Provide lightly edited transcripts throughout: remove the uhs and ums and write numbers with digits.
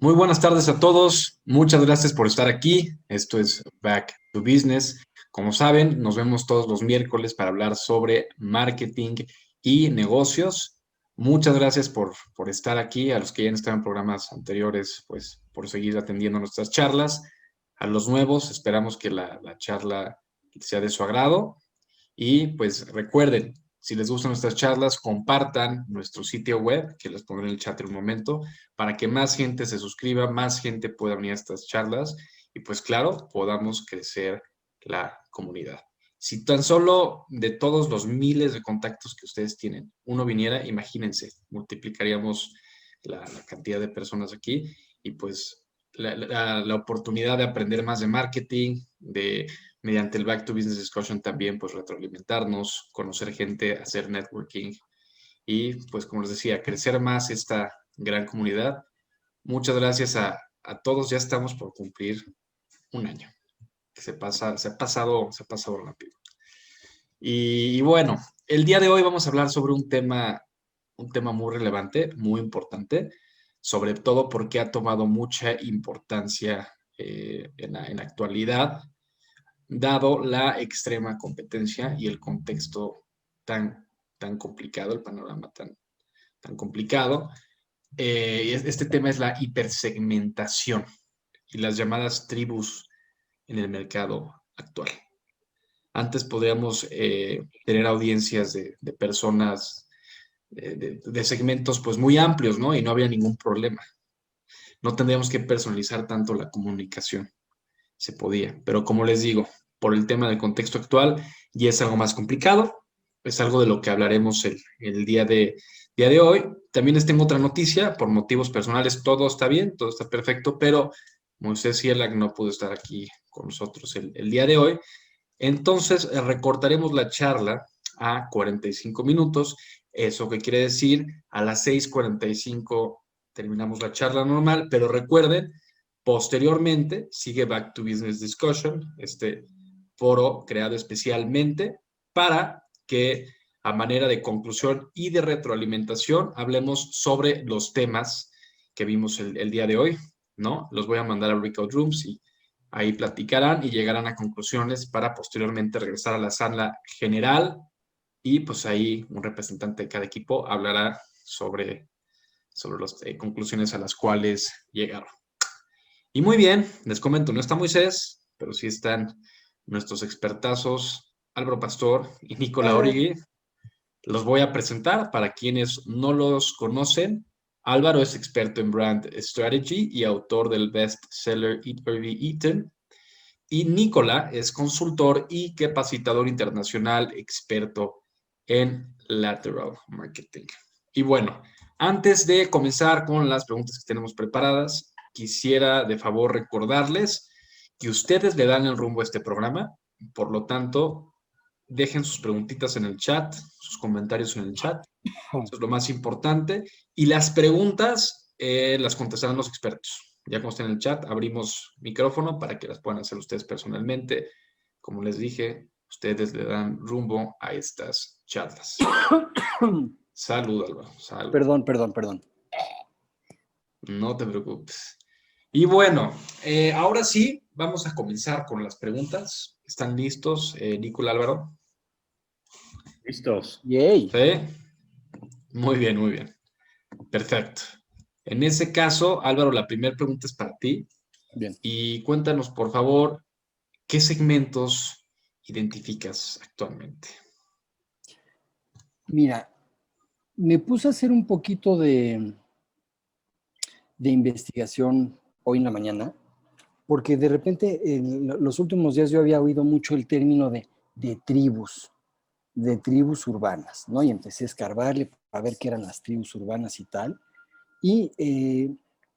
Muy buenas tardes a todos. Muchas gracias por estar aquí. Esto es Back to Business. Como saben, nos vemos todos los miércoles para hablar sobre marketing y negocios. Muchas gracias por estar aquí. A los que ya han estado en programas anteriores, pues por seguir atendiendo nuestras charlas. A los nuevos, esperamos que la charla sea de su agrado. Y pues recuerden, si les gustan nuestras charlas, compartan nuestro sitio web, que les pondré en el chat en un momento, para que más gente se suscriba, más gente pueda venir a estas charlas y pues claro, podamos crecer la comunidad. Si tan solo de todos los miles de contactos que ustedes tienen, uno viniera, imagínense, multiplicaríamos la cantidad de personas aquí y pues la oportunidad de aprender más de marketing, de mediante el Back to Business Discussion también, pues retroalimentarnos, conocer gente, hacer networking y, pues como les decía, crecer más esta gran comunidad. Muchas gracias a todos. Ya estamos por cumplir un año. Se ha pasado rápido. Y bueno, el día de hoy vamos a hablar sobre un tema muy relevante, muy importante, sobre todo porque ha tomado mucha importancia en la actualidad dado la extrema competencia y el contexto tan, tan complicado, el panorama tan complicado. Este tema es la hipersegmentación y las llamadas tribus en el mercado actual. Antes podríamos tener audiencias de personas de segmentos pues muy amplios, ¿no? Y no había ningún problema. No tendríamos que personalizar tanto la comunicación. Se podía, pero como les digo, por el tema del contexto actual ya es algo más complicado, es algo de lo que hablaremos el día de hoy. También les tengo otra noticia, por motivos personales todo está bien, todo está perfecto, pero Moisés Cierlac no pudo estar aquí con nosotros el día de hoy. Entonces recortaremos la charla a 45 minutos, eso que quiere decir a las 6:45 terminamos la charla normal, pero recuerden, posteriormente sigue Back to Business Discussion, este foro creado especialmente para que a manera de conclusión y de retroalimentación hablemos sobre los temas que vimos el día de hoy, ¿no? Los voy a mandar a Breakout Rooms y ahí platicarán y llegarán a conclusiones para posteriormente regresar a la sala general y pues ahí un representante de cada equipo hablará sobre las conclusiones a las cuales llegaron. Y muy bien, les comento, no está Moisés, pero sí están nuestros expertazos Álvaro Pastor y Nicola Origui. Los voy a presentar para quienes no los conocen. Álvaro es experto en brand strategy y autor del bestseller Eat or Be Eaten. Y Nicola es consultor y capacitador internacional experto en lateral marketing. Y bueno, antes de comenzar con las preguntas que tenemos preparadas, quisiera de favor recordarles que ustedes le dan el rumbo a este programa. Por lo tanto, dejen sus preguntitas en el chat, sus comentarios en el chat. Eso es lo más importante. Y las preguntas las contestarán los expertos. Ya como está en el chat, abrimos micrófono para que las puedan hacer ustedes personalmente. Como les dije, ustedes le dan rumbo a estas charlas. Salud, Álvaro. Salud. Perdón. No te preocupes. Y bueno, ahora sí, vamos a comenzar con las preguntas. ¿Están listos, Nicola, Álvaro? Listos. Yay. Sí. Muy bien, muy bien. Perfecto. En ese caso, Álvaro, la primera pregunta es para ti. Bien. Y cuéntanos, por favor, ¿qué segmentos identificas actualmente? Mira, me puse a hacer un poquito de investigación hoy en la mañana, porque de repente en los últimos días yo había oído mucho el término de tribus urbanas, ¿no? Y empecé a escarbarle para ver qué eran las tribus urbanas y tal. Y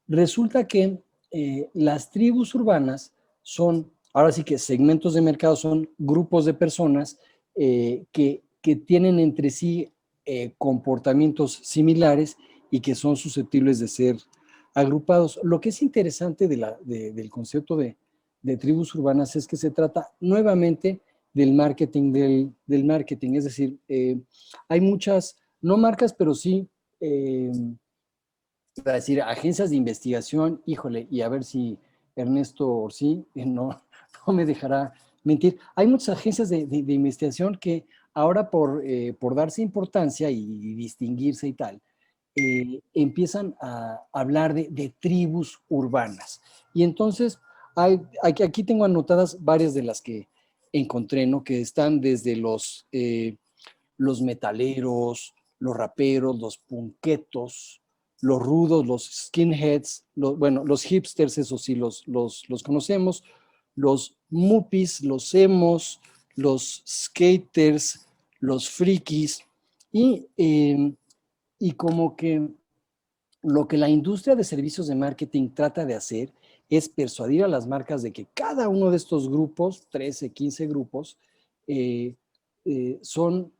resulta que las tribus urbanas son, ahora sí que segmentos de mercado, son grupos de personas que tienen entre sí comportamientos similares y que son susceptibles de ser agrupados. Lo que es interesante del concepto de tribus urbanas es que se trata nuevamente del marketing, del marketing, es decir, hay muchas, no marcas, pero sí iba a decir, agencias de investigación, híjole, y a ver si Ernesto Orsí no me dejará mentir. Hay muchas agencias de investigación que ahora por darse importancia y distinguirse y tal, empiezan a hablar de tribus urbanas. Y entonces, aquí tengo anotadas varias de las que encontré, ¿no? Que están desde los metaleros, los raperos, los punquetos, los rudos, los skinheads, bueno, los hipsters, eso sí, los conocemos, los muppies, los emos, los skaters, los frikis, y como que lo que la industria de servicios de marketing trata de hacer es persuadir a las marcas de que cada uno de estos grupos, 13, 15 grupos, eh, son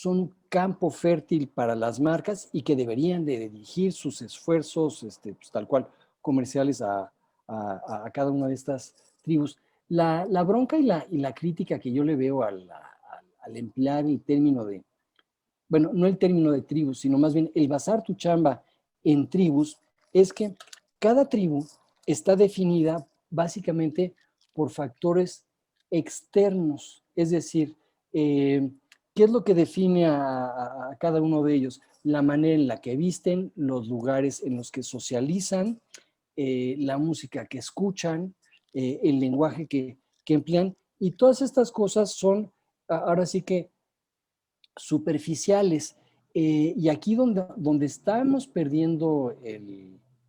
un campo fértil para las marcas y que deberían de dirigir sus esfuerzos, pues, tal cual, comerciales a cada una de estas tribus. La bronca y la crítica que yo le veo al emplear el término de, bueno, no el término de tribus, sino más bien el basar tu chamba en tribus, es que cada tribu está definida básicamente por factores externos, es decir, ¿qué es lo que define a cada uno de ellos? La manera en la que visten, los lugares en los que socializan, la música que escuchan, el lenguaje que emplean, y todas estas cosas son, ahora sí que, superficiales. Y aquí donde estamos perdiendo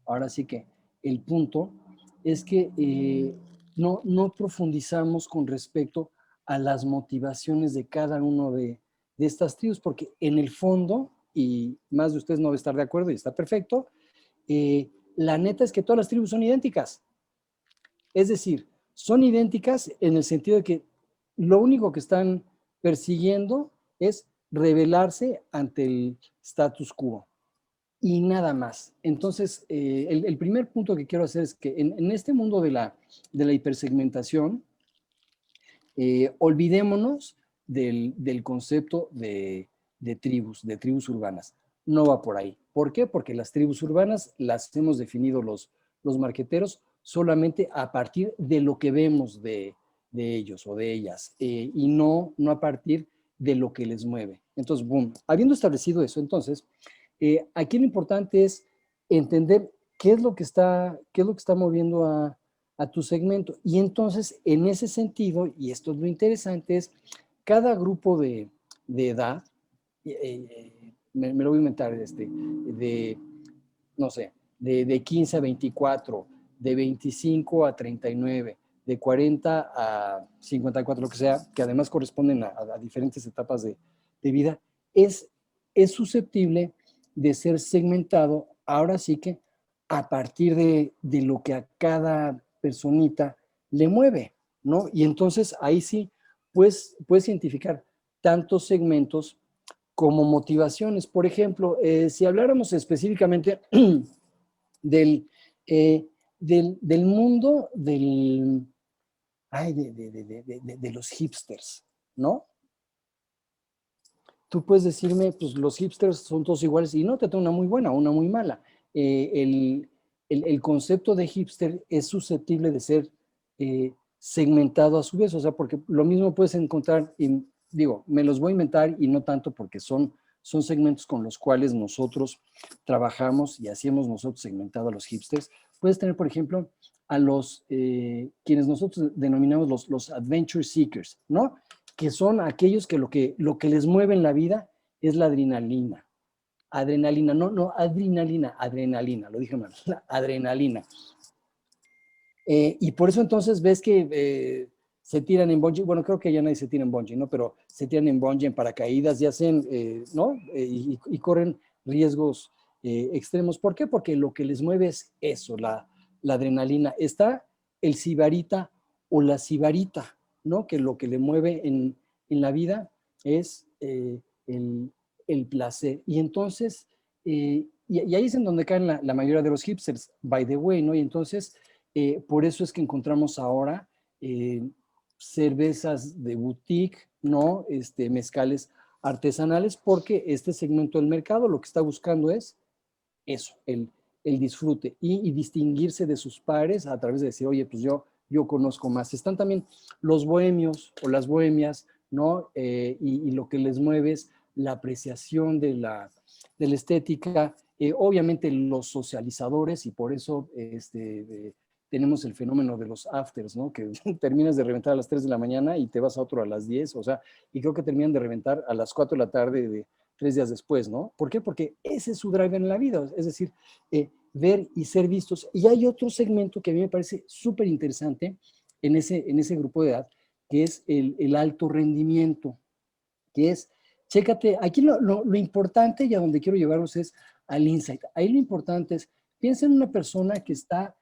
ahora sí que el punto, es que no profundizamos con respecto a las motivaciones de cada uno de estas tribus, porque en el fondo, y más de ustedes no debe estar de acuerdo y está perfecto, la neta es que todas las tribus son idénticas. Es decir, son idénticas en el sentido de que lo único que están persiguiendo es rebelarse ante el status quo y nada más. Entonces, el primer punto que quiero hacer es que en este mundo de la hipersegmentación, olvidémonos del concepto de tribus urbanas. No va por ahí. ¿Por qué? Porque las tribus urbanas las hemos definido los marqueteros solamente a partir de lo que vemos de ellos o de ellas, y no a partir de lo que les mueve. Entonces, boom, habiendo establecido eso, entonces, aquí lo importante es entender qué es lo que está moviendo a tu segmento. Y entonces, en ese sentido, y esto es lo interesante, es cada grupo de edad, me lo voy a inventar, no sé, de 15 a 24, de 25 a 39, de 40 a 54, lo que sea, que además corresponden a diferentes etapas de vida, es susceptible de ser segmentado, ahora sí que a partir de lo que a cada personita le mueve, ¿no? Y entonces ahí sí puedes identificar tantos segmentos como motivaciones. Por ejemplo, si habláramos específicamente del, del mundo de los hipsters, ¿no? Tú puedes decirme, pues los hipsters son todos iguales y no, te tengo una muy buena, una muy mala. El concepto de hipster es susceptible de ser segmentado a su vez, o sea, porque lo mismo puedes encontrar, y digo, me los voy a inventar y no tanto porque son segmentos con los cuales nosotros trabajamos y así hemos nosotros segmentado a los hipsters. Puedes tener, por ejemplo, a quienes nosotros denominamos los adventure seekers, ¿no? Que son aquellos que lo que les mueve en la vida es la adrenalina. Adrenalina, no, adrenalina, lo dije mal, la adrenalina. Y por eso entonces ves que se tiran en bungee, bueno, creo que ya nadie se tira en bungee, ¿no? Pero se tiran en bungee, en paracaídas y hacen, ¿no? Y corren riesgos extremos. ¿Por qué? Porque lo que les mueve es eso, la adrenalina. Está el sibarita o la sibarita, ¿no? Que lo que le mueve en la vida es el placer. Y entonces, y ahí es en donde caen la mayoría de los hipsters, by the way, ¿no? Y entonces, por eso es que encontramos ahora cervezas de boutique, ¿no? Mezcales artesanales, porque este segmento del mercado lo que está buscando es eso, el disfrute y distinguirse de sus pares a través de decir, oye, pues yo conozco más. Están también los bohemios o las bohemias, ¿no? Y lo que les mueve es la apreciación de la estética, obviamente los socializadores, y por eso tenemos el fenómeno de los afters, ¿no? Que terminas de reventar a las 3 de la mañana y te vas a otro a las 10, o sea, y creo que terminan de reventar a las 4 de la tarde de 3 días después, ¿no? ¿Por qué? Porque ese es su drive en la vida, es decir, ver y ser vistos. Y hay otro segmento que a mí me parece súper interesante en ese grupo de edad, que es el alto rendimiento, que es, chécate, aquí lo importante y a donde quiero llevarlos es al insight. Ahí lo importante es, piensa en una persona que está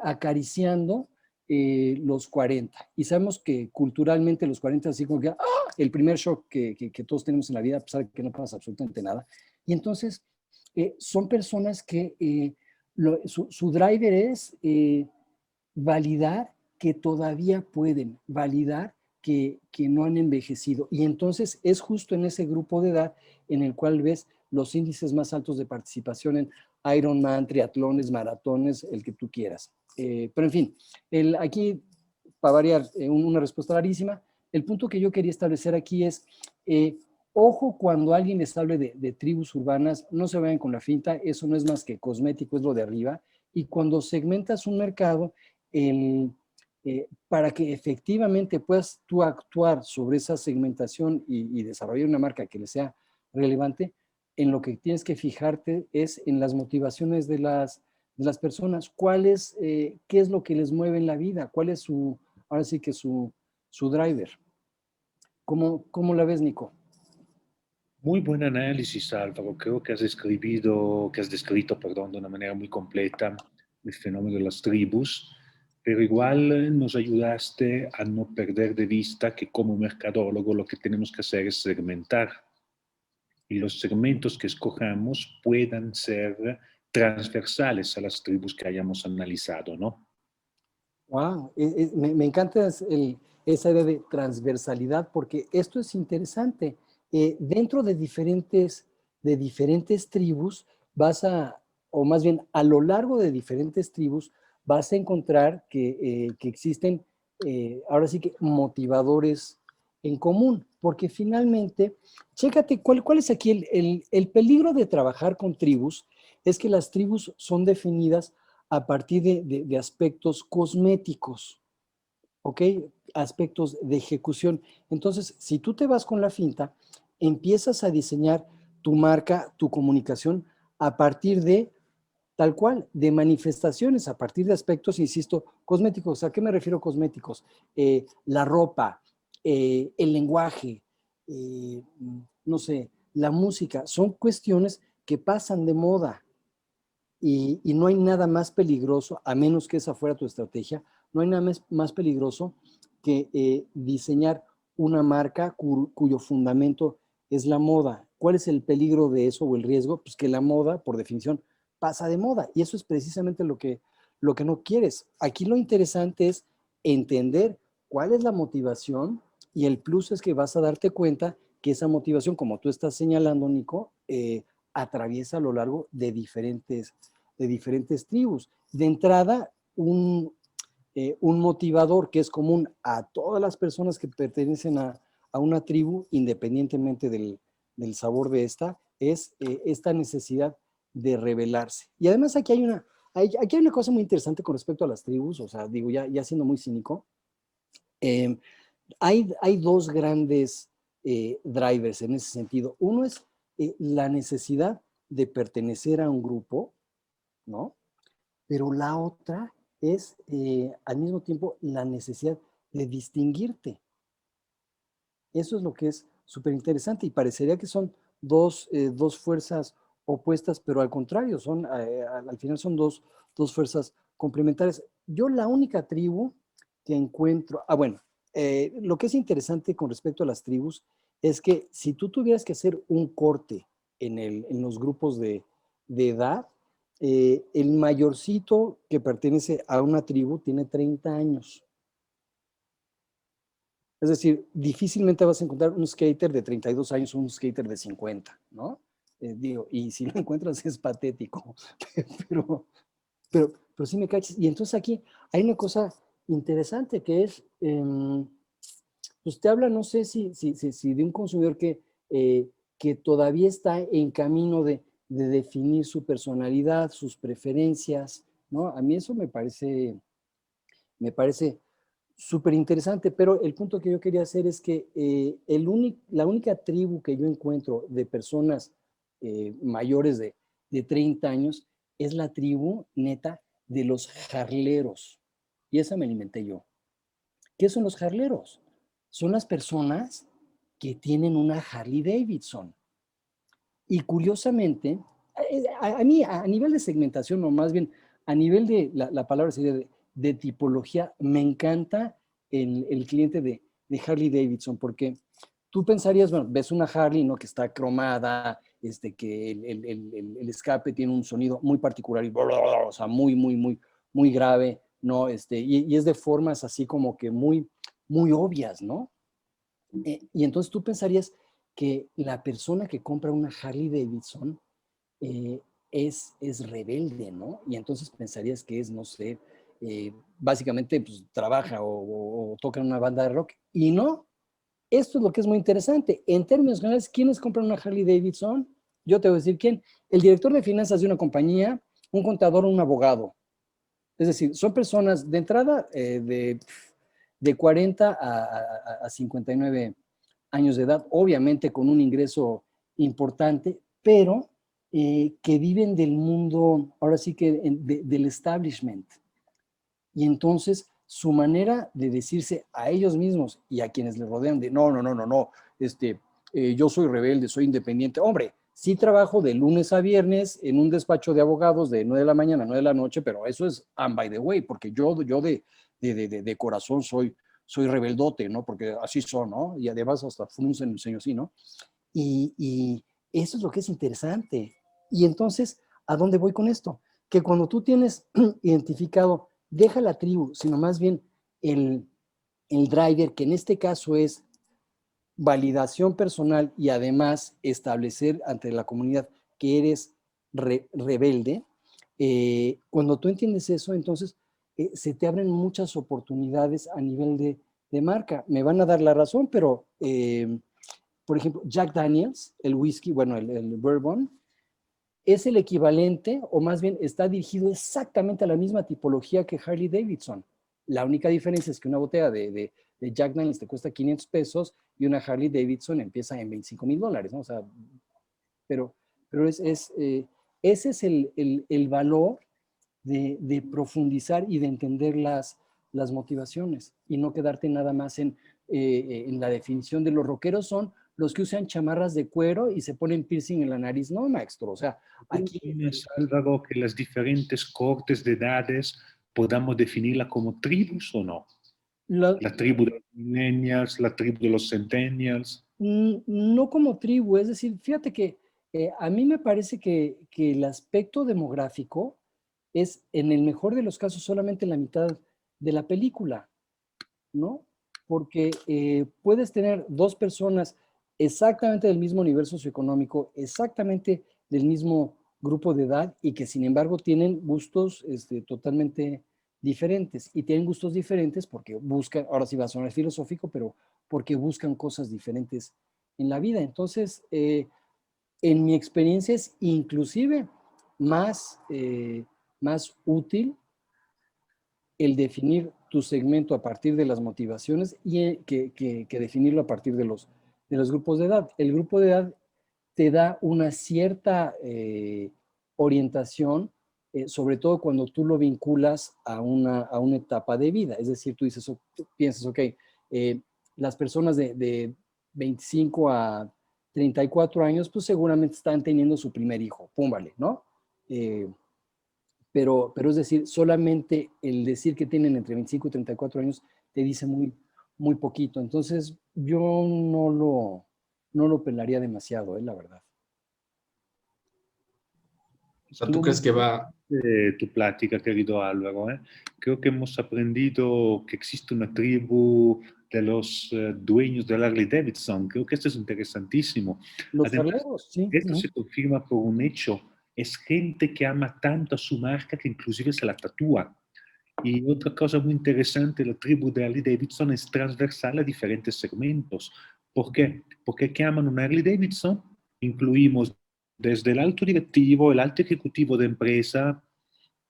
acariciando los 40. Y sabemos que culturalmente los 40 así como que el primer shock que todos tenemos en la vida, a pesar de que no pasa absolutamente nada. Y entonces son personas que su driver es validar que todavía pueden, validar que no han envejecido. Y entonces es justo en ese grupo de edad en el cual ves los índices más altos de participación en Ironman, triatlones, maratones, el que tú quieras. Pero en fin, aquí, para variar, una respuesta rarísima. El punto que yo quería establecer aquí es, ojo cuando alguien les hable de tribus urbanas, no se vayan con la finta, eso no es más que cosmético, es lo de arriba. Y cuando segmentas un mercado, para que efectivamente puedas tú actuar sobre esa segmentación y desarrollar una marca que le sea relevante, en lo que tienes que fijarte es en las motivaciones de las personas, qué es lo que les mueve en la vida, cuál es ahora sí que su driver. ¿Cómo la ves, Nico? Muy buen análisis, Álvaro. Creo que que has descrito, perdón, de una manera muy completa el fenómeno de las tribus, pero igual nos ayudaste a no perder de vista que como mercadólogo lo que tenemos que hacer es segmentar y los segmentos que escojamos puedan ser transversales a las tribus que hayamos analizado, ¿no? Wow, me encanta esa idea de transversalidad porque esto es interesante. Dentro de diferentes tribus o más bien a lo largo de diferentes tribus, vas a encontrar que existen, ahora sí que motivadores en común, porque finalmente, chécate, ¿cuál es aquí el peligro de trabajar con tribus? Es que las tribus son definidas a partir de aspectos cosméticos, ¿ok? Aspectos de ejecución. Entonces, si tú te vas con la finta, empiezas a diseñar tu marca, tu comunicación a partir de tal cual, de manifestaciones, a partir de aspectos, insisto, cosméticos. ¿A qué me refiero cosméticos? La ropa, el lenguaje, no sé, la música, son cuestiones que pasan de moda. Y no hay nada más peligroso, a menos que esa fuera tu estrategia, no hay nada más peligroso que diseñar una marca cuyo fundamento es la moda. ¿Cuál es el peligro de eso o el riesgo? Pues que la moda, por definición, pasa de moda. Y eso es precisamente lo que no quieres. Aquí lo interesante es entender cuál es la motivación y el plus es que vas a darte cuenta que esa motivación, como tú estás señalando, Nico, atraviesa a lo largo de diferentes tribus. De entrada, un motivador que es común a todas las personas que pertenecen a una tribu, independientemente del sabor de esta, es esta necesidad de rebelarse. Y además aquí hay una cosa muy interesante con respecto a las tribus, o sea, digo, ya siendo muy cínico, eh, hay dos grandes drivers en ese sentido. Uno es la necesidad de pertenecer a un grupo, ¿no? Pero la otra es al mismo tiempo la necesidad de distinguirte. Eso es lo que es súper interesante y parecería que son dos fuerzas opuestas, pero al contrario, al final son dos fuerzas complementarias. Yo la única tribu que encuentro, bueno, lo que es interesante con respecto a las tribus es que si tú tuvieras que hacer un corte en los grupos de edad, el mayorcito que pertenece a una tribu tiene 30 años. Es decir, difícilmente vas a encontrar un skater de 32 años o un skater de 50, ¿no? digo, y si lo encuentras es patético, pero, pero sí me cachas. Y entonces aquí hay una cosa interesante que es, pues te habla, no sé si de un consumidor que todavía está en camino de definir su personalidad, sus preferencias, ¿no? A mí eso me parece súper interesante, pero el punto que yo quería hacer es que la única tribu que yo encuentro de personas mayores de 30 años es la tribu neta de los jarleros. Y esa me alimenté yo. ¿Qué son los jarleros? Son las personas que tienen una Harley Davidson. Y curiosamente, a mí a nivel de segmentación, o más bien a nivel de la palabra sería de tipología, me encanta el cliente de Harley Davidson, porque tú pensarías, bueno, ves una Harley, ¿no? Que está cromada, que el escape tiene un sonido muy particular, y o sea, muy grave, ¿no? Y es de formas así como que muy obvias, ¿no? Y entonces tú pensarías que la persona que compra una Harley Davidson eh, es rebelde, ¿no? Y entonces pensarías que es, no sé, básicamente pues, trabaja o toca en una banda de rock. Y no, esto es lo que es muy interesante. En términos generales, ¿quiénes compran una Harley Davidson? Yo te voy a decir quién. El director de finanzas de una compañía, un contador o un abogado. Es decir, son personas de entrada de 40 a 59 años de edad, obviamente con un ingreso importante, pero que viven del mundo, ahora sí que del establishment. Y entonces su manera de decirse a ellos mismos y a quienes les rodean de no, yo soy rebelde, soy independiente. Hombre, sí trabajo de lunes a viernes en un despacho de abogados de 9 de la mañana a 9 de la noche, pero eso es and by the way, porque yo de corazón soy rebeldote, ¿no? Porque así son, ¿no? Y además hasta fruncen el ceño así, ¿no? Y eso es lo que es interesante. Y entonces, ¿a dónde voy con esto? Que cuando tú tienes identificado, deja la tribu, sino más bien el, el driver, que en este caso es validación personal y además establecer ante la comunidad que eres rebelde, cuando tú entiendes eso, entonces se te abren muchas oportunidades a nivel de marca. Me van a dar la razón, pero por ejemplo, Jack Daniels, el whisky, bueno, el bourbon, es el equivalente, o más bien está dirigido exactamente a la misma tipología que Harley Davidson. La única diferencia es que una botella de Jack Daniels te cuesta 500 pesos y una Harley Davidson empieza en $25,000, ¿no? O sea, pero, pero ese es el valor de profundizar y de entender las motivaciones y no quedarte nada más en la definición de los rockeros son los que usan chamarras de cuero y se ponen piercing en la nariz. No, maestro, o sea, aquí... ¿Opinas, Álvaro, que las diferentes cortes de edades podamos definirla como tribus o no? La, La tribu de los millennials, la tribu de los centennials. no como tribu, es decir, fíjate que a mí me parece que el aspecto demográfico es, en el mejor de los casos, solamente la mitad de la película, ¿no? Porque puedes tener dos personas exactamente del mismo nivel socioeconómico, exactamente del mismo grupo de edad y que sin embargo tienen gustos totalmente diferentes. Y tienen gustos diferentes porque buscan, ahora sí va a sonar filosófico, pero porque buscan cosas diferentes en la vida. Entonces, en mi experiencia es inclusive más útil el definir tu segmento a partir de las motivaciones y que definirlo a partir de los grupos de edad. El grupo de edad te da una cierta orientación, sobre todo cuando tú lo vinculas a una etapa de vida. Es decir, tú dices, piensas, ok, las personas de 25 a 34 años, pues seguramente están teniendo su primer hijo, pum, vale, ¿no? Pero es decir, solamente el decir que tienen entre 25 y 34 años te dice muy poquito. Entonces, yo no lo pelaría demasiado, la verdad. O sea, ¿tú crees que va? Tu plática, querido Álvaro, ¿eh? Creo que hemos aprendido que existe una tribu dueños de la Harley Davidson. Creo que esto es interesantísimo. Los Además, carleros, sí. esto se confirma por un hecho. Es gente que ama tanto a su marca que inclusive se la tatúa. Y otra cosa muy interesante, la tribu de Harley Davidson es transversal a diferentes segmentos. ¿Por qué? Porque que aman una Harley Davidson incluimos desde el alto directivo, el alto ejecutivo de empresa,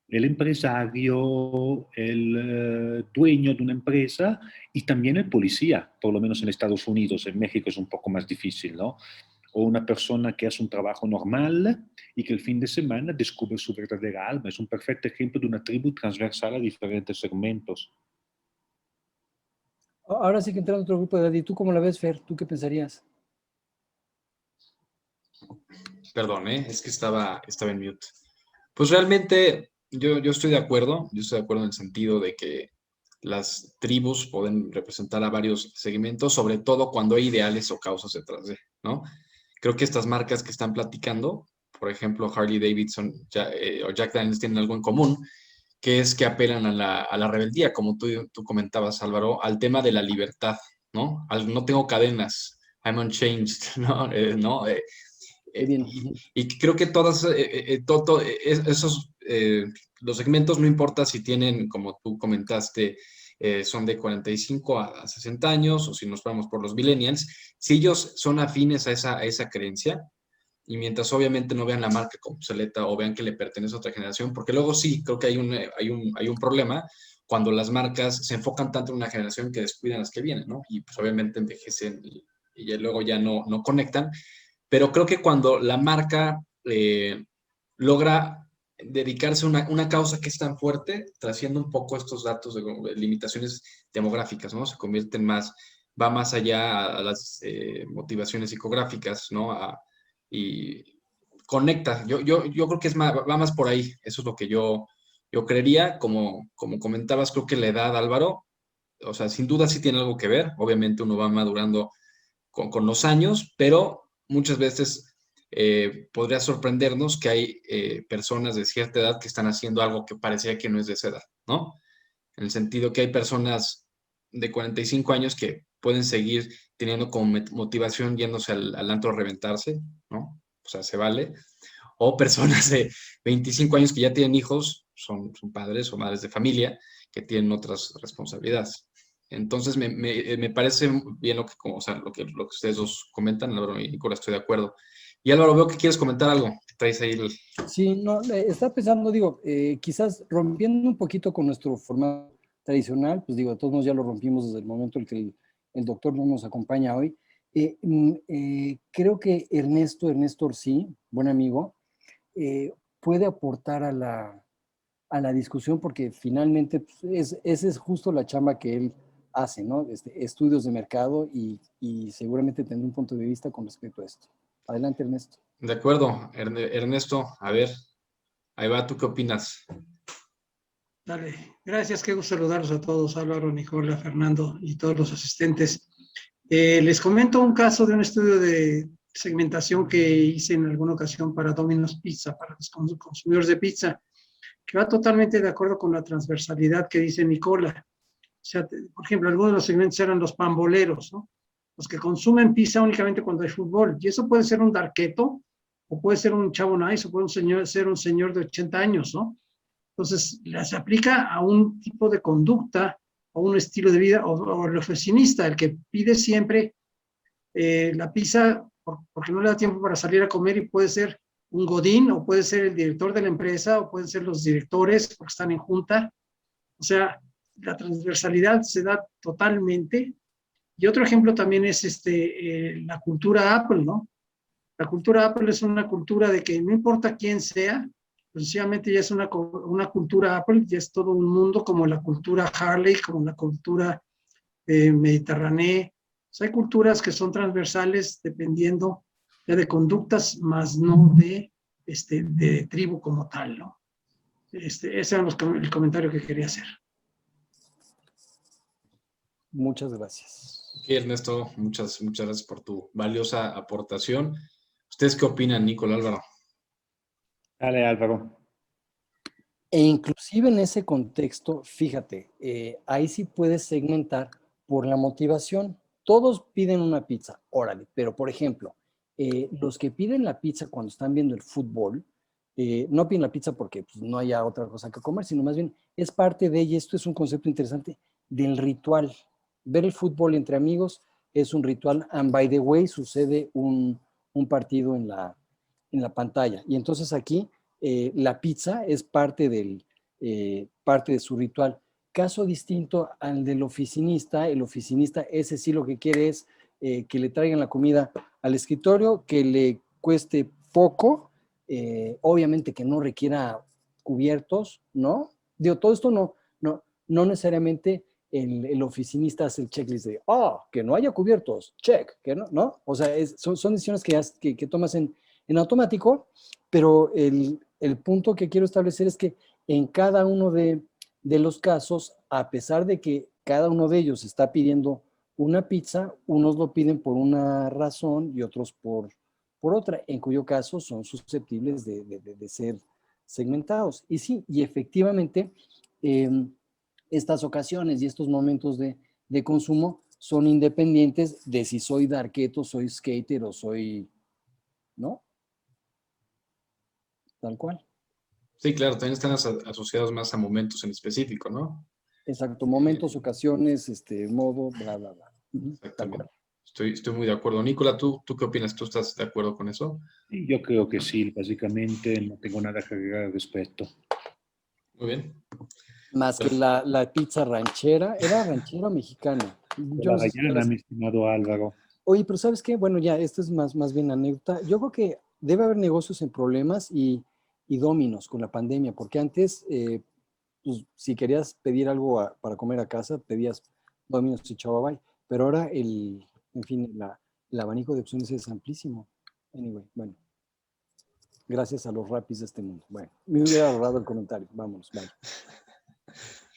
el empresario, el dueño de una empresa y también el policía, por lo menos en Estados Unidos. En México es un poco más difícil, ¿no? O una persona que hace un trabajo normal y que el fin de semana descubre su verdadera alma. Es un perfecto ejemplo de una tribu transversal a diferentes segmentos. Ahora sí que entra otro grupo de edad. ¿Y tú cómo la ves, Fer? ¿Tú qué pensarías? Perdón, es que estaba en mute. Pues realmente yo estoy de acuerdo, yo estoy de acuerdo en el sentido de que las tribus pueden representar a varios segmentos, sobre todo cuando hay ideales o causas detrás de, ¿no? Creo que estas marcas que están platicando, por ejemplo, Harley Davidson o Jack Daniels tienen algo en común, que es que apelan a la rebeldía, como tú comentabas, Álvaro, al tema de la libertad, ¿no? No tengo cadenas, I'm unchanged, ¿no? Qué bien. Y creo que todas, esos, los segmentos, no importa si tienen, como tú comentaste, son de 45 a 60 años, o si nos vamos por los millennials, si ellos son afines a esa creencia, y mientras obviamente no vean la marca como obsoleta o vean que le pertenece a otra generación, porque luego sí, creo que hay un problema cuando las marcas se enfocan tanto en una generación que descuidan las que vienen, ¿no? Y pues obviamente envejecen y luego ya no conectan, pero creo que cuando la marca logra dedicarse a una causa que es tan fuerte, trasciende un poco estos datos de limitaciones demográficas, ¿no? Se convierten más, va más allá a las motivaciones psicográficas, ¿no? Y conecta. Yo creo que va más por ahí. Eso es lo que yo creería. Como comentabas, creo que la edad, Álvaro, o sea, sin duda sí tiene algo que ver. Obviamente uno va madurando con los años, pero muchas veces podría sorprendernos que hay personas de cierta edad que están haciendo algo que parecía que no es de esa edad, ¿no? En el sentido que hay personas de 45 años que pueden seguir teniendo como motivación yéndose al antro a reventarse, ¿no? O sea, se vale. O personas de 25 años que ya tienen hijos, son padres o madres de familia, que tienen otras responsabilidades. Entonces, me parece bien o sea, lo que ustedes dos comentan, Álvaro y Nicolás, estoy de acuerdo. Y Álvaro, veo que quieres comentar algo. Traes ahí Sí, no, está pensando, digo, quizás rompiendo un poquito con nuestro formato tradicional, pues digo, de todos modos ya lo rompimos desde el momento en que el doctor no nos acompaña hoy. Creo que Ernesto Orsi, buen amigo, puede aportar a la discusión porque finalmente pues, esa es justo la chamba que él hace, ¿no? Estudios de mercado y seguramente tendrá un punto de vista con respecto a esto. Adelante, Ernesto. De acuerdo, Ernesto, a ver, ahí va, ¿tú qué opinas? Dale, gracias, qué gusto saludarlos a todos, Álvaro, Nicola, Fernando y todos los asistentes. Les comento un caso de un estudio de segmentación que hice en alguna ocasión para Domino's Pizza, para los consumidores de pizza, que va totalmente de acuerdo con la transversalidad que dice Nicola. O sea, por ejemplo, algunos de los segmentos eran los pamboleros, ¿no? Los que consumen pizza únicamente cuando hay fútbol. Y eso puede ser un darqueto, o puede ser un chavo nice, o puede ser un señor de 80 años, ¿no? Entonces, se aplica a un tipo de conducta, o un estilo de vida, o el oficinista, el que pide siempre la pizza porque no le da tiempo para salir a comer y puede ser un godín, o puede ser el director de la empresa, o pueden ser los directores porque están en junta. O sea, la transversalidad se da totalmente. Y otro ejemplo también es la cultura Apple, ¿no? La cultura Apple es una cultura de que no importa quién sea, sencillamente ya es una cultura Apple, ya es todo un mundo como la cultura Harley, como la cultura mediterránea. O sea, hay culturas que son transversales dependiendo ya de conductas, más no de tribu como tal, ¿no? Ese era el comentario que quería hacer. Muchas gracias. Ok, Ernesto, muchas gracias por tu valiosa aportación. ¿Ustedes qué opinan, Nicolás, Álvaro? Dale, Álvaro. E inclusive en ese contexto, fíjate, ahí sí puedes segmentar por la motivación. Todos piden una pizza, órale, pero por ejemplo, los que piden la pizza cuando están viendo el fútbol, no piden la pizza porque pues, no haya otra cosa que comer, sino más bien es parte de ella. Esto es un concepto interesante del ritual. Ver el fútbol entre amigos es un ritual, and by the way, sucede un partido en la pantalla. Y entonces aquí la pizza es parte de su ritual. Caso distinto al del oficinista, el oficinista ese sí lo que quiere es que le traigan la comida al escritorio, que le cueste poco, obviamente que no requiera cubiertos, ¿no? Digo, todo esto no necesariamente el oficinista hace el checklist de, que no haya cubiertos, check, que no. O sea, son decisiones que tomas en automático, pero el punto que quiero establecer es que en cada uno de los casos, a pesar de que cada uno de ellos está pidiendo una pizza, unos lo piden por una razón y otros por otra, en cuyo caso son susceptibles de ser segmentados. Y sí, y efectivamente, estas ocasiones y estos momentos de consumo son independientes de si soy darketo, soy skater o soy, ¿no? Tal cual. Sí, claro, también están asociados más a momentos en específico, ¿no? Exacto, momentos, ocasiones, modo, bla, bla, bla. Tal Exactamente. cual. Estoy muy de acuerdo. Nicola, ¿tú qué opinas? ¿Tú estás de acuerdo con eso? Y yo creo que sí, básicamente no tengo nada que agregar al respecto. Muy bien. Más que la pizza ranchera, ¿era ranchera o mexicana? De Yo la no sé si era. Rayana, mi estimado Álvaro. Oye, pero ¿sabes qué? Bueno, ya, esto es más bien anécdota. Yo creo que debe haber negocios en problemas y Domino's con la pandemia, porque antes, pues, si querías pedir algo para comer a casa, pedías Domino's y chava bye. Pero ahora en fin, el abanico de opciones es amplísimo. Anyway, bueno, gracias a los rapis de este mundo. Bueno, me hubiera ahorrado el comentario. Vámonos, bye.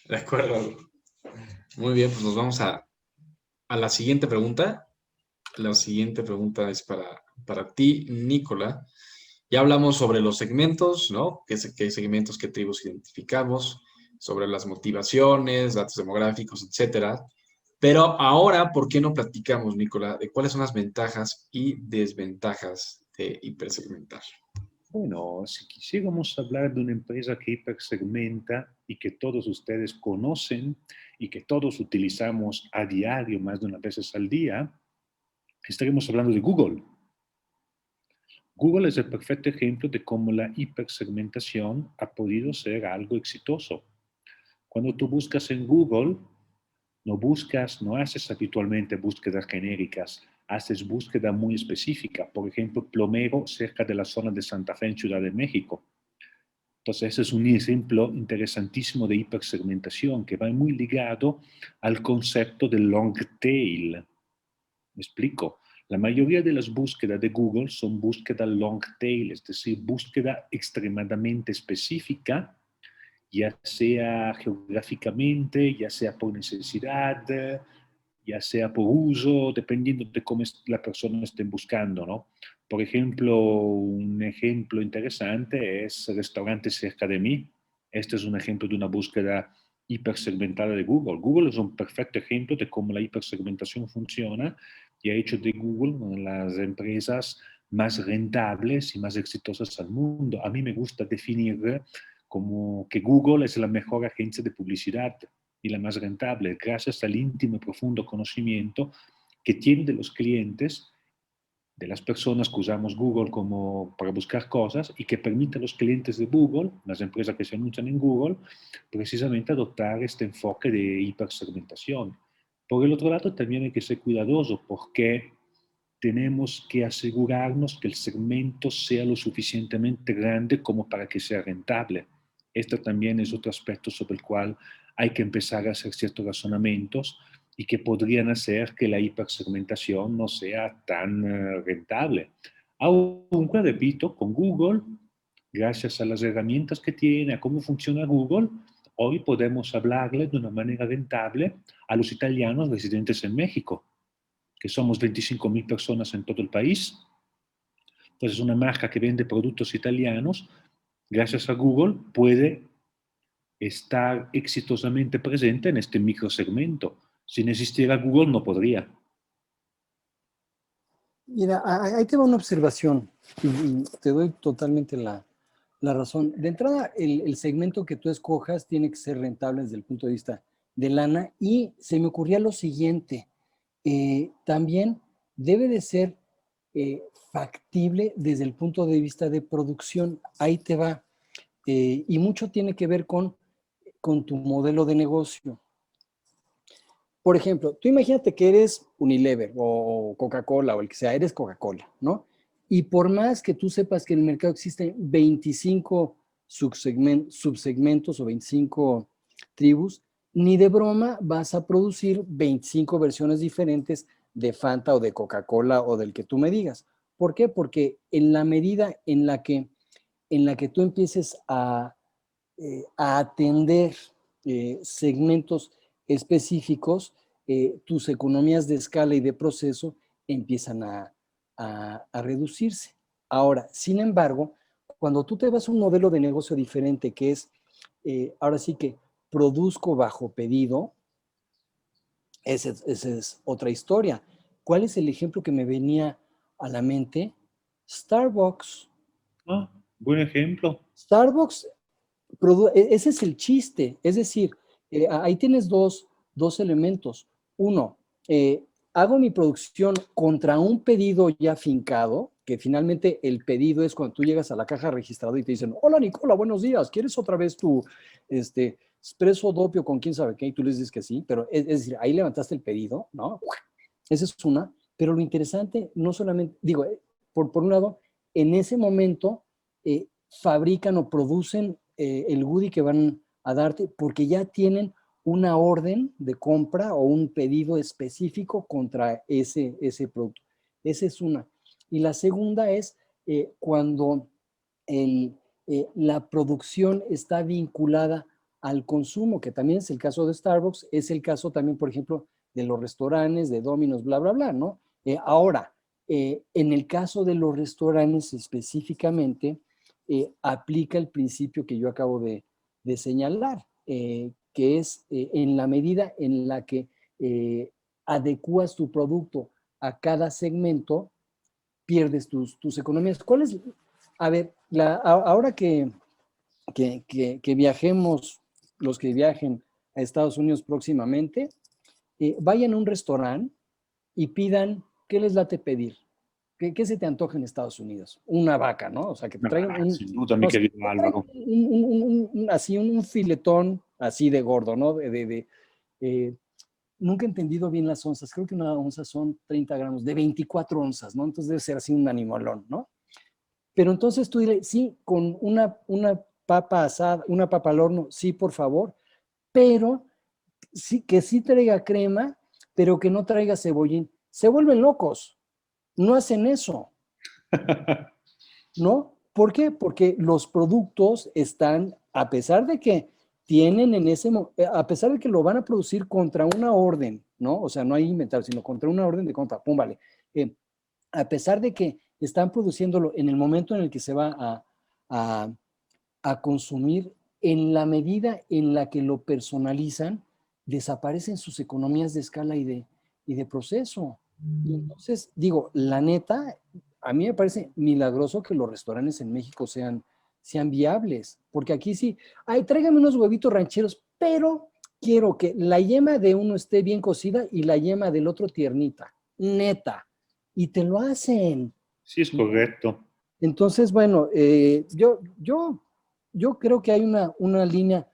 De acuerdo. Muy bien, pues nos vamos a la siguiente pregunta. La siguiente pregunta es para ti, Nicola. Ya hablamos sobre los segmentos, ¿no? ¿Qué segmentos, qué tribus identificamos? Sobre las motivaciones, datos demográficos, etcétera. Pero ahora, ¿por qué no platicamos, Nicola, de cuáles son las ventajas y desventajas de hipersegmentar? Bueno, si quisiéramos hablar de una empresa que hipersegmenta y que todos ustedes conocen y que todos utilizamos a diario más de una vez al día, estaríamos hablando de Google. Google es el perfecto ejemplo de cómo la hipersegmentación ha podido ser algo exitoso. Cuando tú buscas en Google, no haces habitualmente búsquedas genéricas, haces búsqueda muy específica. Por ejemplo, plomero cerca de la zona de Santa Fe en Ciudad de México. Entonces, ese es un ejemplo interesantísimo de hipersegmentación que va muy ligado al concepto de long tail. Me explico. La mayoría de las búsquedas de Google son búsqueda long tail, es decir, búsqueda extremadamente específica, ya sea geográficamente, ya sea por necesidad, ya sea por uso, dependiendo de cómo la persona esté buscando, ¿no? Por ejemplo, un ejemplo interesante es restaurantes cerca de mí. Este es un ejemplo de una búsqueda hipersegmentada de Google. Google es un perfecto ejemplo de cómo la hipersegmentación funciona y ha hecho de Google una de las empresas más rentables y más exitosas al mundo. A mí me gusta definir como que Google es la mejor agencia de publicidad y la más rentable, gracias al íntimo y profundo conocimiento que tiene de los clientes, de las personas que usamos Google como para buscar cosas y que permite a los clientes de Google, las empresas que se anuncian en Google, precisamente adoptar este enfoque de hipersegmentación. Por el otro lado, también hay que ser cuidadoso porque tenemos que asegurarnos que el segmento sea lo suficientemente grande como para que sea rentable. Este también es otro aspecto sobre el cual hay que empezar a hacer ciertos razonamientos y que podrían hacer que la hipersegmentación no sea tan rentable. Aunque, repito, con Google, gracias a las herramientas que tiene, a cómo funciona Google, hoy podemos hablarle de una manera rentable a los italianos residentes en México, que somos 25.000 personas en todo el país. Entonces, una marca que vende productos italianos, gracias a Google, puede estar exitosamente presente en este microsegmento. Si no existiera Google, no podría. Mira, ahí te va una observación y te doy totalmente la razón. De entrada, el segmento que tú escojas tiene que ser rentable desde el punto de vista de lana y se me ocurría lo siguiente, también debe de ser factible desde el punto de vista de producción. Ahí te va. Y mucho tiene que ver con tu modelo de negocio. Por ejemplo, tú imagínate que eres Unilever o Coca-Cola o el que sea, eres Coca-Cola, ¿no? Y por más que tú sepas que en el mercado existen 25 subsegmentos o 25 tribus, ni de broma vas a producir 25 versiones diferentes de Fanta o de Coca-Cola o del que tú me digas. ¿Por qué? Porque en la medida en la que tú empieces a atender segmentos específicos, tus economías de escala y de proceso empiezan a reducirse. Ahora, sin embargo, cuando tú te vas a un modelo de negocio diferente, que es, ahora sí que produzco bajo pedido, esa es otra historia. ¿Cuál es el ejemplo que me venía a la mente? Starbucks. Ah, buen ejemplo. Starbucks, ese es el chiste. Es decir, ahí tienes dos elementos. Uno, hago mi producción contra un pedido ya fincado, que finalmente el pedido es cuando tú llegas a la caja registradora y te dicen, hola Nicola, buenos días, ¿quieres otra vez tu espresso doppio con quién sabe qué? Y tú les dices que sí, pero es decir, ahí levantaste el pedido, ¿no? Esa es una, pero lo interesante, no solamente, digo, por un lado, en ese momento fabrican o producen el goodie que van a darte porque ya tienen una orden de compra o un pedido específico contra ese producto. Esa es una. Y la segunda es cuando la producción está vinculada al consumo, que también es el caso de Starbucks, es el caso también, por ejemplo, de los restaurantes, de Domino's, bla, bla, bla, ¿no? Ahora, en el caso de los restaurantes específicamente, aplica el principio que yo acabo de señalar, que es en la medida en la que adecuas tu producto a cada segmento, pierdes tus economías. ¿Cuál es? A ver, ahora que viajemos, los que viajen a Estados Unidos próximamente, vayan a un restaurante y pidan, ¿qué les late pedir? ¿Qué se te antoja en Estados Unidos? Una vaca, ¿no? O sea, que te traigan Sin duda, mi querido Álvaro. así un filetón así de gordo, ¿no? Nunca he entendido bien las onzas. Creo que una onza son 30 gramos, de 24 onzas, ¿no? Entonces debe ser así un animalón, ¿no? Pero entonces tú dile, sí, con una papa asada, una papa al horno, sí, por favor, pero sí, que sí traiga crema, pero que no traiga cebollín. Se vuelven locos, no hacen eso, ¿no? ¿Por qué? Porque los productos están, a pesar de que tienen a pesar de que lo van a producir contra una orden, ¿no? O sea, no hay inventario, sino contra una orden de compra, pum, vale. A pesar de que están produciéndolo en el momento en el que se va a consumir, en la medida en la que lo personalizan, desaparecen sus economías de escala y de proceso. Y entonces, digo, la neta, a mí me parece milagroso que los restaurantes en México sean viables, porque aquí sí, ay, tráigame unos huevitos rancheros, pero quiero que la yema de uno esté bien cocida y la yema del otro tiernita, neta, y te lo hacen. Sí, es correcto. Entonces, bueno, yo creo que hay una línea,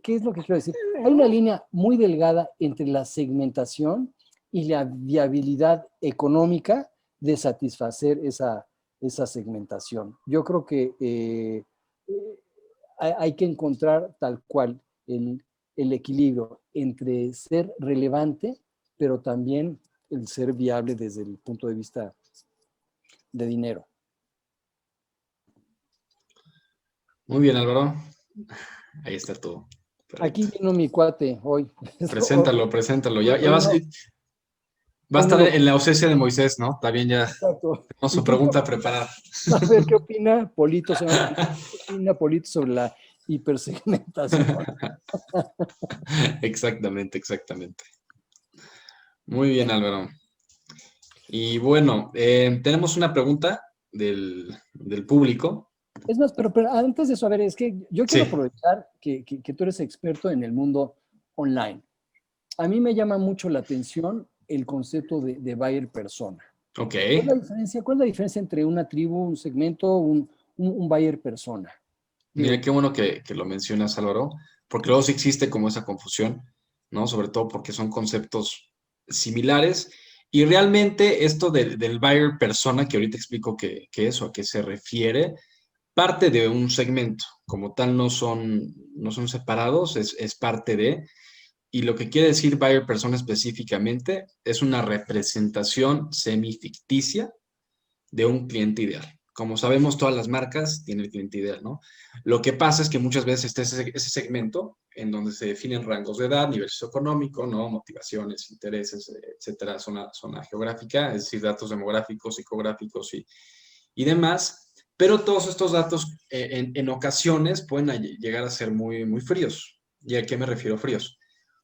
¿qué es lo que quiero decir? Hay una línea muy delgada entre la segmentación y la viabilidad económica de satisfacer esa segmentación. Yo creo que hay que encontrar tal cual el equilibrio entre ser relevante, pero también el ser viable desde el punto de vista de dinero. Muy bien, Álvaro. Ahí está todo. Aquí Perfecto. vino mi cuate hoy. Preséntalo. Ya Hoy va a hoy no estar lo... en la ausencia de Moisés, ¿no? Está bien, ya Exacto. tenemos ¿Y su tú pregunta preparada. a ver qué opina Polito? Se llama Polito. ¿Qué opina Polito sobre la hipersegmentación? Exactamente. Muy bien, Álvaro. Y bueno, tenemos una pregunta del público. Es más, pero antes de eso, a ver, es que yo quiero Sí, aprovechar que tú eres experto en el mundo online. A mí me llama mucho la atención el concepto de buyer persona. ok. Cuál es la diferencia entre una tribu, un segmento, un buyer persona? Mira, Digo, qué bueno que lo mencionas, Álvaro, porque luego sí existe como esa confusión, ¿no? Sobre todo porque son conceptos similares. Y realmente esto del buyer persona, que ahorita explico que eso, a qué se refiere, parte de un segmento. Como tal, no son separados, es parte de. Y lo que quiere decir buyer persona específicamente es una representación semificticia de un cliente ideal. Como sabemos, todas las marcas tienen el cliente ideal, ¿no? Lo que pasa es que muchas veces está ese segmento en donde se definen rangos de edad, nivel socioeconómico, ¿no? Motivaciones, intereses, etcétera, zona geográfica, es decir, datos demográficos, psicográficos y demás. Pero todos estos datos en ocasiones pueden llegar a ser muy, muy fríos. ¿Y a qué me refiero fríos?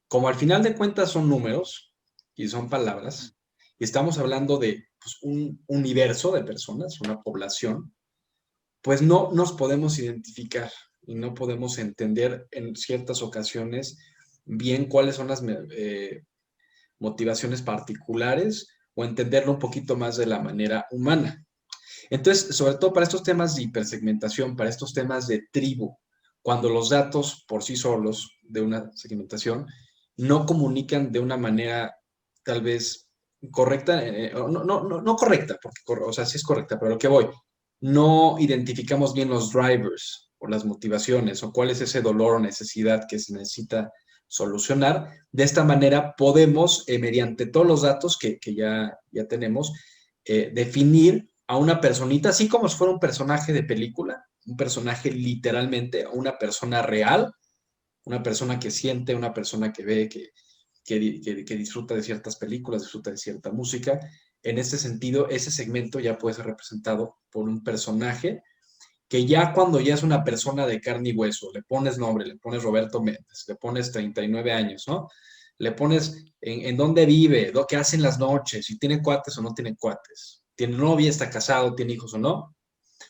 Como al final de cuentas son números y son palabras, y estamos hablando de pues, un universo de personas, una población, pues no nos podemos identificar y no podemos entender en ciertas ocasiones bien cuáles son las motivaciones particulares o entenderlo un poquito más de la manera humana. Entonces, sobre todo para estos temas de hipersegmentación, para estos temas de tribu, cuando los datos por sí solos de una segmentación no comunican de una manera tal vez correcta, no correcta, porque, o sea, sí es correcta, pero a lo que voy, no identificamos bien los drivers o las motivaciones o cuál es ese dolor o necesidad que se necesita solucionar. De esta manera podemos, mediante todos los datos que ya tenemos, definir a una personita, así como si fuera un personaje de película, un personaje literalmente, una persona real, una persona que siente, una persona que ve, que disfruta de ciertas películas, disfruta de cierta música. En este sentido, ese segmento ya puede ser representado por un personaje que ya cuando ya es una persona de carne y hueso, le pones nombre, le pones Roberto Méndez, le pones 39 años, ¿no? Le pones en dónde vive, lo que hace en las noches, si tiene cuates o no tiene cuates, tiene novia, está casado, tiene hijos o no.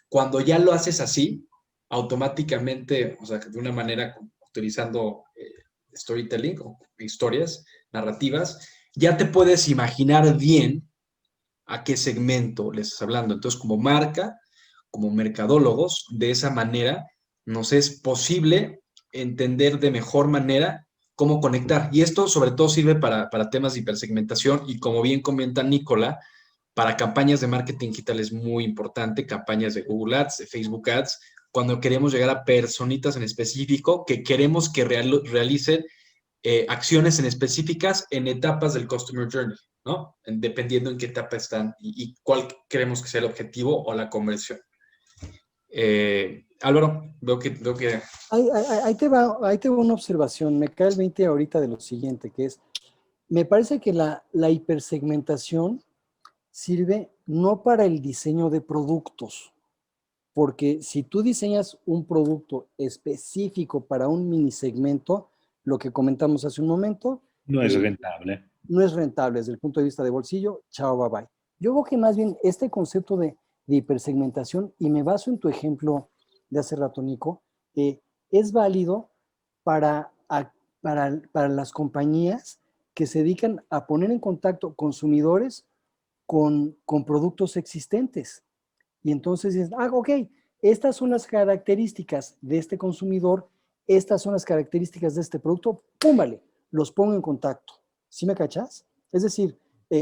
Cuando ya lo haces así, automáticamente, o sea, de una manera utilizando storytelling o historias, narrativas, ya te puedes imaginar bien a qué segmento le estás hablando. Entonces, como marca, como mercadólogos, de esa manera nos es posible entender de mejor manera cómo conectar. Y esto sobre todo sirve para temas de hipersegmentación y como bien comenta Nicola, para campañas de marketing digital es muy importante, campañas de Google Ads, de Facebook Ads, cuando queremos llegar a personitas en específico que queremos que realicen acciones en específicas en etapas del Customer Journey, ¿no? Dependiendo en qué etapa están y cuál creemos que sea el objetivo o la conversión. Álvaro, veo que. ahí te va una observación. Me cae el 20 ahorita de lo siguiente, que es, me parece que la hipersegmentación sirve no para el diseño de productos, porque si tú diseñas un producto específico para un mini segmento, lo que comentamos hace un momento, No es rentable. no es rentable desde el punto de vista de bolsillo, chao, bye bye. Yo creo que más bien este concepto de hipersegmentación, y me baso en tu ejemplo de hace rato, Nico, es válido para, para las compañías que se dedican a poner en contacto consumidores con productos existentes. Y entonces dices, ok, estas son las características de este consumidor, estas son las características de este producto, pum, vale, los pongo en contacto. ¿Sí me cachas? Es decir,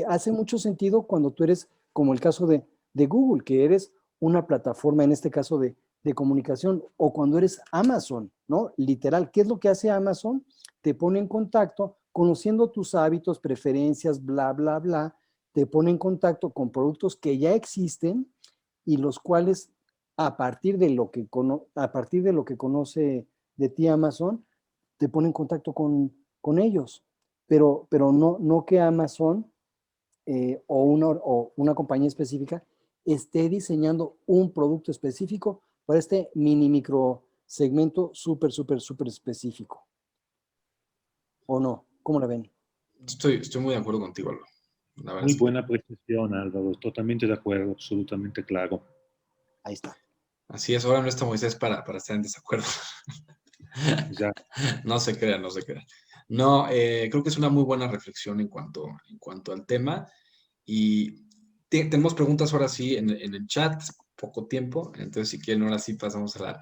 hace mucho sentido cuando tú eres, como el caso de Google, que eres una plataforma, en este caso de comunicación, o cuando eres Amazon, ¿no? Literal, ¿qué es lo que hace Amazon? Te pone en contacto, conociendo tus hábitos, preferencias, bla, bla, bla, te pone en contacto con productos que ya existen y los cuales a partir de lo que conoce de ti Amazon, te pone en contacto con ellos. Pero no que Amazon o una compañía específica esté diseñando un producto específico para este mini micro segmento súper específico. ¿O no? ¿Cómo la ven? Estoy muy de acuerdo contigo, Álvaro. La verdad Muy es que buena apreciación, Álvaro. Totalmente de acuerdo, absolutamente claro. Ahí está. así es. Ahora no está Moisés para estar en desacuerdo. Ya. No se crean, no se crean. No, creo que es una muy buena reflexión en cuanto al tema. Y tenemos preguntas ahora sí en el chat, poco tiempo. Entonces, si quieren, ahora sí pasamos a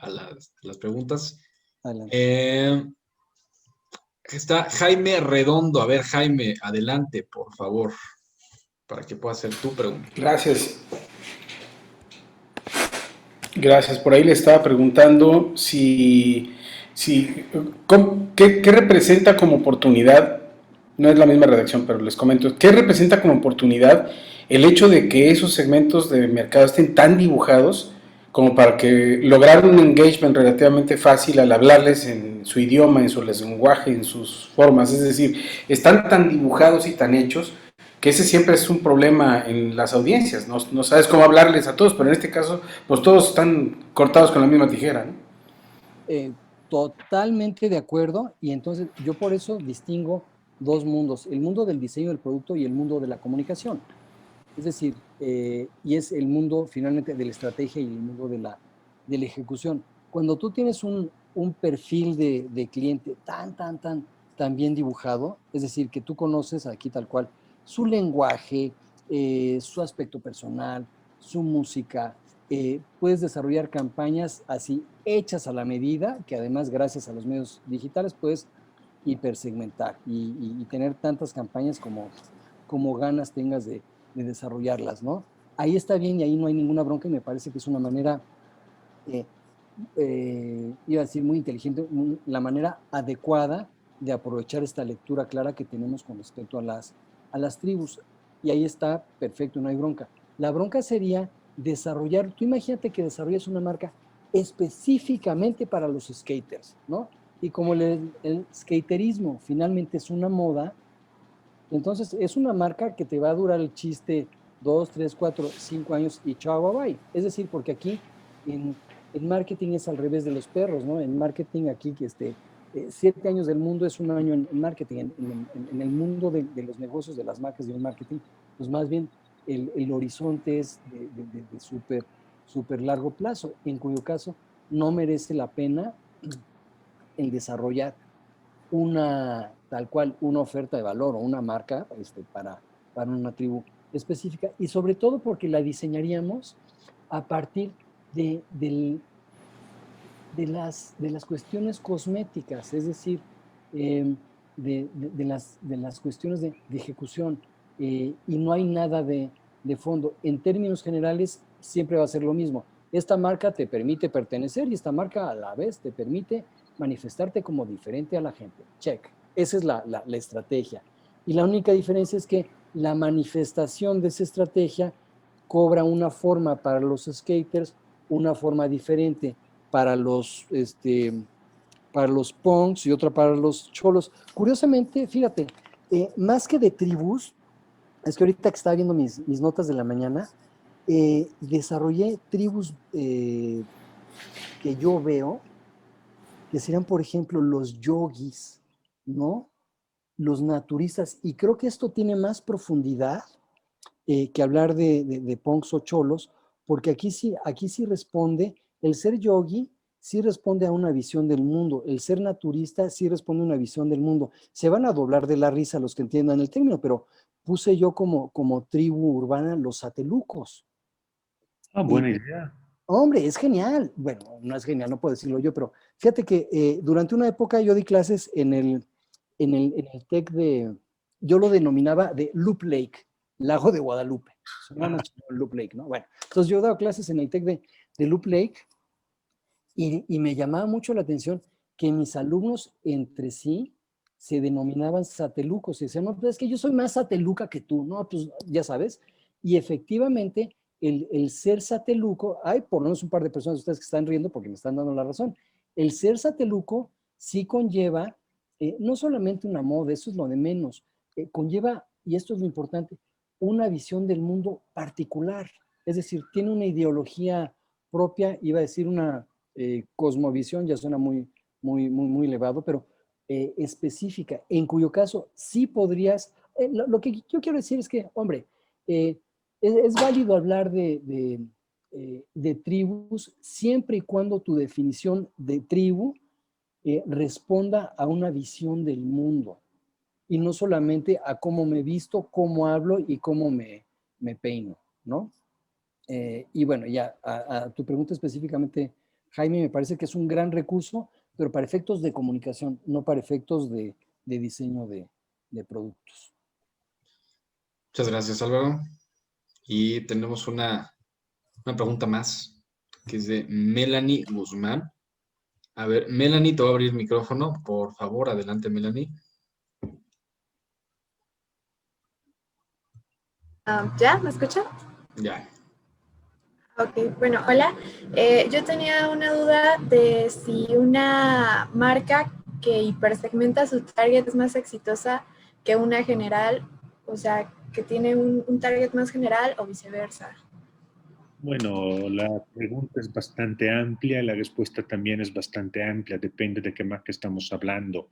las preguntas. Adelante. Está Jaime Redondo. A ver, Jaime, adelante, por favor, para que pueda hacer tu pregunta. Gracias. Gracias. Por ahí le estaba preguntando ¿qué representa como oportunidad? No es la misma redacción, pero les comento. ¿Qué representa como oportunidad el hecho de que esos segmentos de mercado estén tan dibujados como para que lograr un engagement relativamente fácil al hablarles en su idioma, en su lenguaje, en sus formas? Es decir, están tan dibujados y tan hechos que ese siempre es un problema en las audiencias, no sabes cómo hablarles a todos, pero en este caso, pues todos están cortados con la misma tijera, ¿no? Totalmente de acuerdo, y entonces yo por eso distingo dos mundos, el mundo del diseño del producto y el mundo de la comunicación. Es decir, y es el mundo finalmente de la estrategia y el mundo de la ejecución. Cuando tú tienes un perfil de cliente tan bien dibujado, es decir, que tú conoces aquí tal cual su lenguaje, su aspecto personal, su música, puedes desarrollar campañas así hechas a la medida, que además gracias a los medios digitales puedes hipersegmentar y tener tantas campañas como ganas tengas de desarrollarlas, ¿no? Ahí está bien y ahí no hay ninguna bronca y me parece que es una manera, eh, iba a decir muy inteligente, la manera adecuada de aprovechar esta lectura clara que tenemos con respecto a las tribus. Y ahí está perfecto, no hay bronca. La bronca sería desarrollar, tú imagínate que desarrollas una marca específicamente para los skaters, ¿no? Y como el skaterismo finalmente es una moda, entonces es una marca que te va a durar el chiste 2, 3, 4, 5 años y chao, bye bye. Es decir, porque aquí en marketing es al revés de los perros, ¿no? En marketing aquí 7 años del mundo es un año en marketing. En el mundo de los negocios, de las marcas y el marketing, pues más bien el horizonte es de súper largo plazo, en cuyo caso no merece la pena el desarrollar tal cual, una oferta de valor o una marca para una tribu específica, y sobre todo porque la diseñaríamos a partir de las cuestiones cosméticas, es decir, de las cuestiones de ejecución, y no hay nada de fondo. En términos generales, siempre va a ser lo mismo. Esta marca te permite pertenecer y esta marca a la vez te permite manifestarte como diferente a la gente. Check. Esa es la estrategia. Y la única diferencia es que la manifestación de esa estrategia cobra una forma para los skaters, una forma diferente para los punks y otra para los cholos. Curiosamente, fíjate, más que de tribus, es que ahorita que estaba viendo mis notas de la mañana, desarrollé tribus que yo veo, que serían, por ejemplo, los yogis, ¿no? Los naturistas, y creo que esto tiene más profundidad que hablar de punks o cholos, porque aquí sí responde, el ser yogi sí responde a una visión del mundo, el ser naturista sí responde a una visión del mundo. Se van a doblar de la risa los que entiendan el término, pero puse yo como tribu urbana los satelucos. Ah, Y buena idea. hombre, es genial. Bueno, no es genial, no puedo decirlo yo, pero fíjate que durante una época yo di clases en el TEC yo lo denominaba de Loop Lake, Lago de Guadalupe. Sonaba más chido Loop Lake, ¿no? Bueno, entonces yo daba clases en el TEC de Loop Lake y me llamaba mucho la atención que mis alumnos entre sí se denominaban satelucos y decían, no, pues es que yo soy más sateluca que tú, ¿no? Pues ya sabes. Y efectivamente, el ser sateluco, hay por lo menos un par de personas de ustedes que están riendo porque me están dando la razón, el ser sateluco sí conlleva no solamente una moda, eso es lo de menos, conlleva, y esto es lo importante, una visión del mundo particular, es decir, tiene una ideología propia, iba a decir una cosmovisión, ya suena muy elevado, pero específica, en cuyo caso sí podrías, lo que yo quiero decir es que, hombre, es válido hablar de tribus siempre y cuando tu definición de tribu responda a una visión del mundo y no solamente a cómo me visto, cómo hablo y cómo me peino, ¿no? Y bueno, ya a tu pregunta específicamente, Jaime, me parece que es un gran recurso, pero para efectos de comunicación, no para efectos de diseño de productos. Muchas gracias, Álvaro. Y tenemos una pregunta más, que es de Melanie Guzmán. A ver, Melanie, te voy a abrir el micrófono. Por favor, adelante, Melanie. ¿Ya? ¿Me escuchan? Ya. Ok, bueno, hola. Yo tenía una duda de si una marca que hipersegmenta su target es más exitosa que una general, o sea, que tiene un target más general o viceversa. Bueno, la pregunta es bastante amplia y la respuesta también es bastante amplia, depende de qué marca estamos hablando.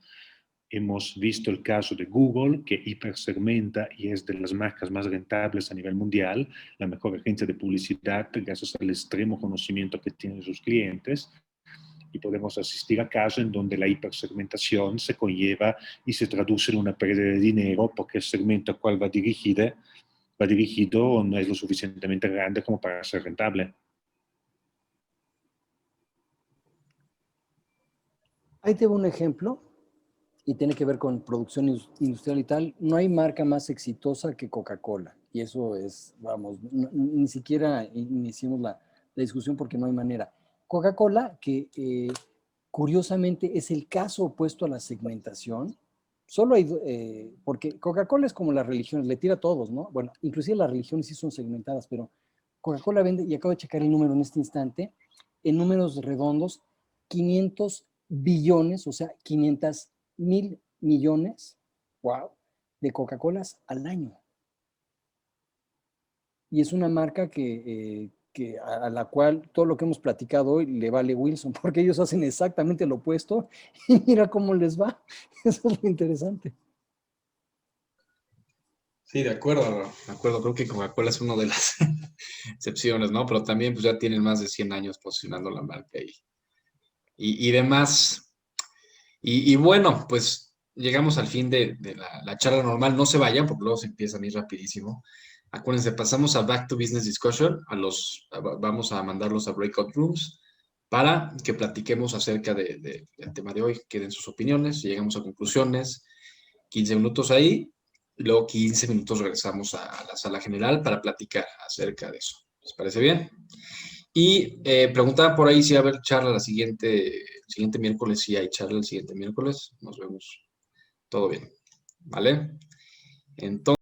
Hemos visto el caso de Google, que hipersegmenta y es de las marcas más rentables a nivel mundial, la mejor agencia de publicidad gracias al extremo conocimiento que tienen sus clientes. Y podemos asistir a casos en donde la hipersegmentación se conlleva y se traduce en una pérdida de dinero porque el segmento al cual va dirigido no es lo suficientemente grande como para ser rentable. Ahí te un ejemplo y tiene que ver con producción industrial y tal. No hay marca más exitosa que Coca-Cola. Y eso es, vamos, ni siquiera iniciamos la discusión porque no hay manera. Coca-Cola, que curiosamente es el caso opuesto a la segmentación. Solo hay, porque Coca-Cola es como las religiones, le tira a todos, ¿no? Bueno, inclusive las religiones sí son segmentadas, pero Coca-Cola vende, y acabo de checar el número en este instante, en números redondos, 500 billones, o sea, 500,000 millones, wow, de Coca-Colas al año. Y es una marca que a la cual todo lo que hemos platicado hoy le vale Wilson, porque ellos hacen exactamente lo opuesto y mira cómo les va. Eso es lo interesante. Sí, de acuerdo, Álvaro. De acuerdo. Creo que Coca-Cola es una de las excepciones, ¿no? Pero también pues ya tienen más de 100 años posicionando la marca y demás. Y bueno, pues llegamos al fin de la charla normal. No se vayan, porque luego se empiezan a ir rapidísimo. Acuérdense, pasamos a Back to Business Discussion. Vamos a mandarlos a Breakout Rooms para que platiquemos acerca del tema de hoy, que den sus opiniones, llegamos a conclusiones. 15 minutos ahí, y luego 15 minutos regresamos a la sala general para platicar acerca de eso. ¿Les parece bien? Y preguntaba por ahí si va a haber charla el siguiente miércoles. Sí, hay charla el siguiente miércoles. Nos vemos. Todo bien. ¿Vale? Entonces.